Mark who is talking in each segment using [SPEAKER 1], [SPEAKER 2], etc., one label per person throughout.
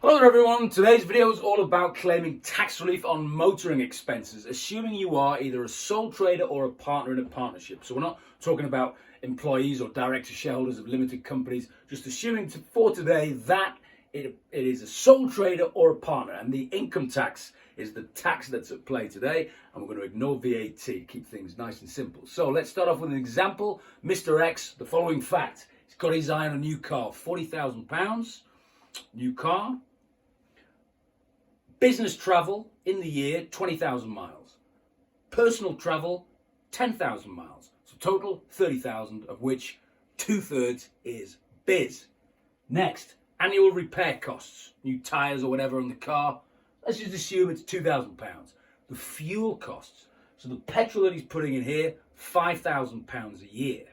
[SPEAKER 1] Hello there everyone, today's video is all about claiming tax relief on motoring expenses, assuming you are either a sole trader or a partner in a partnership. So we're not talking about employees or director shareholders of limited companies, just assuming for today that it is a sole trader or a partner, and the income tax is the tax that's at play today, and we're going to ignore VAT to keep things nice and simple. So let's start off with an example. Mr. X, the following fact: he's got his eye on a new car, £40,000, new car. Business travel in the year, 20,000 miles. Personal travel, 10,000 miles. So total, 30,000, of which 2/3 is biz. Next, annual repair costs, new tyres or whatever on the car. Let's just assume it's £2,000. The fuel costs, so the petrol that he's putting in here, £5,000 a year.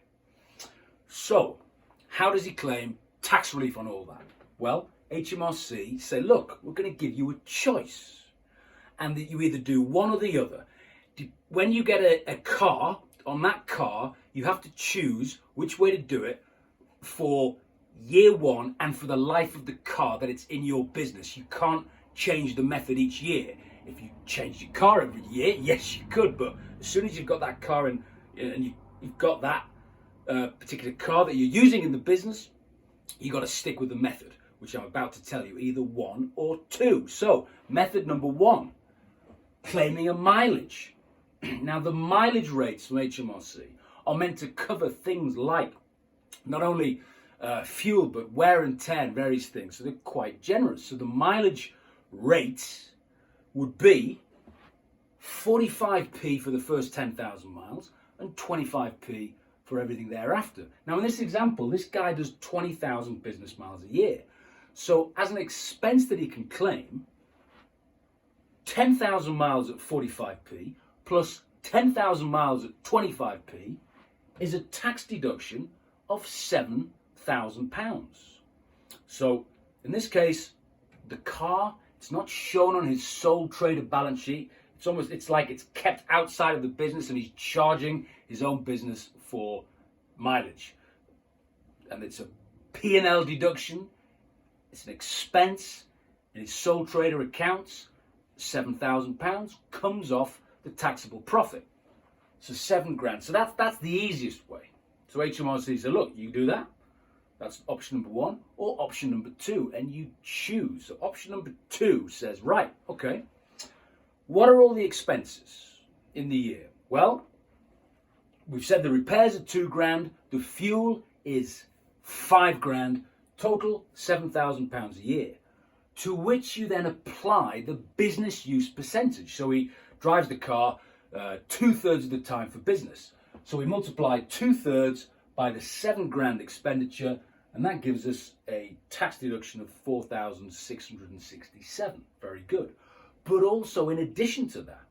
[SPEAKER 1] So, how does he claim tax relief on all that? Well, HMRC say, look, we're going to give you a choice, and that you either do one or the other. When you get a car, on that car, you have to choose which way to do it for year one and for the life of the car that it's in your business. You can't change the method each year. If you changed your car every year, yes, you could, but as soon as you've got that car and you've got that particular car that you're using in the business, you've got to stick with the method, which I'm about to tell you, either one or two. So, method number one, claiming a mileage. Now, the mileage rates from HMRC are meant to cover things like not only fuel, but wear and tear and various things. So they're quite generous. So the mileage rate would be 45p for the first 10,000 miles and 25p for everything thereafter. Now, in this example, this guy does 20,000 business miles a year. So as an expense that he can claim, 10,000 miles at 45p plus 10,000 miles at 25p is a tax deduction of £7,000. So in this case, the car, it's not shown on his sole trader balance sheet. It's like it's kept outside of the business and he's charging his own business for mileage. And it's a P&L deduction. It's an expense in his sole trader accounts. £7,000 comes off the taxable profit. So £7,000. So that's the easiest way. So HMRC said, look, you do that. That's option number one, or option number two, and you choose. So option number two says, right, okay, what are all the expenses in the year? Well, we've said the repairs are £2,000, the fuel is £5,000, total £7,000 a year, to which you then apply the business use percentage. So he drives the car 2/3 of the time for business. So we multiply 2/3 by the £7,000 expenditure, and that gives us a tax deduction of £4,667. Very good. But also in addition to that,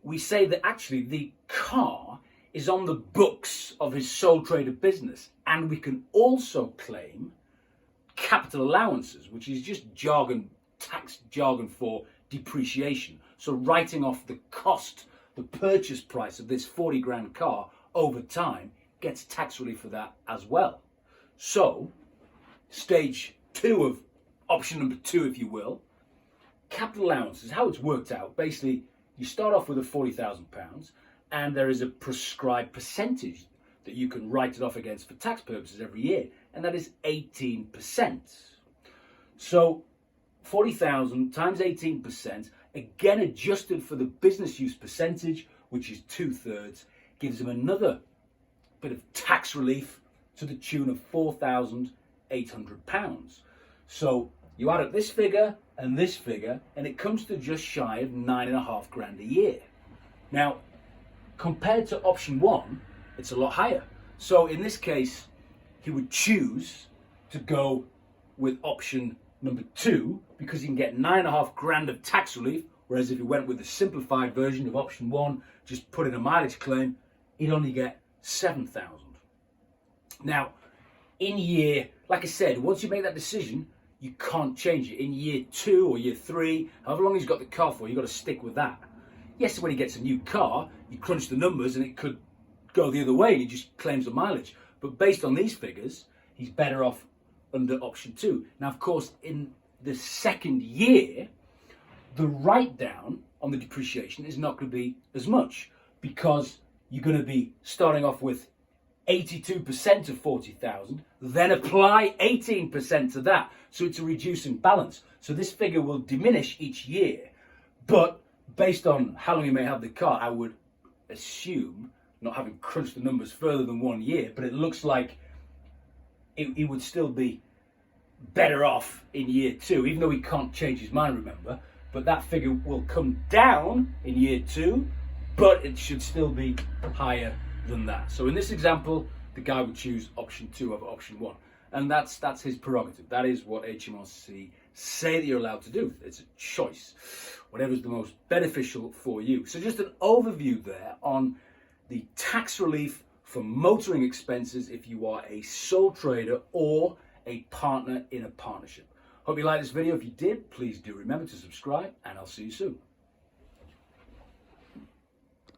[SPEAKER 1] we say that actually the car is on the books of his sole trader business, and we can also claim capital allowances, which is just tax jargon for depreciation. So writing off the cost, the purchase price of this £40,000 car over time gets tax relief for that as well. So stage two of option number two, if you will, capital allowances, how it's worked out. Basically, you start off with a £40,000 and there is a prescribed percentage that you can write it off against for tax purposes every year, and that is 18%. So 40,000 times 18%, again adjusted for the business use percentage, which is 2/3, gives him another bit of tax relief to the tune of £4,800. So you add up this figure, and it comes to just shy of £9,500 a year. Now, compared to option one, it's a lot higher. So in this case, he would choose to go with option number two because he can get £9,500 of tax relief, whereas if he went with the simplified version of option one, just put in a mileage claim, he'd only get £7,000. Now, in year, like I said, once you make that decision, you can't change it. In year two or year three, however long he's got the car for, you've got to stick with that. Yes, when he gets a new car, you crunch the numbers and it could go the other way and he just claims the mileage. But based on these figures, he's better off under option 2. Now, of course, in the second year, the write down on the depreciation is not going to be as much, because you're going to be starting off with 82% of 40,000, then apply 18% to that. So it's a reducing balance. So this figure will diminish each year. But based on how long you may have the car, I would assume, not having crunched the numbers further than 1 year, but it looks like it would still be better off in year 2, even though he can't change his mind, remember. But that figure will come down in year 2, but it should still be higher than that. So in this example, the guy would choose option 2 over option 1. And that's his prerogative. That is what HMRC say that you're allowed to do. It's a choice. Whatever's the most beneficial for you. So just an overview there on the tax relief for motoring expenses if you are a sole trader or a partner in a partnership. Hope you liked this video. If you did, please do remember to subscribe, and I'll see you soon.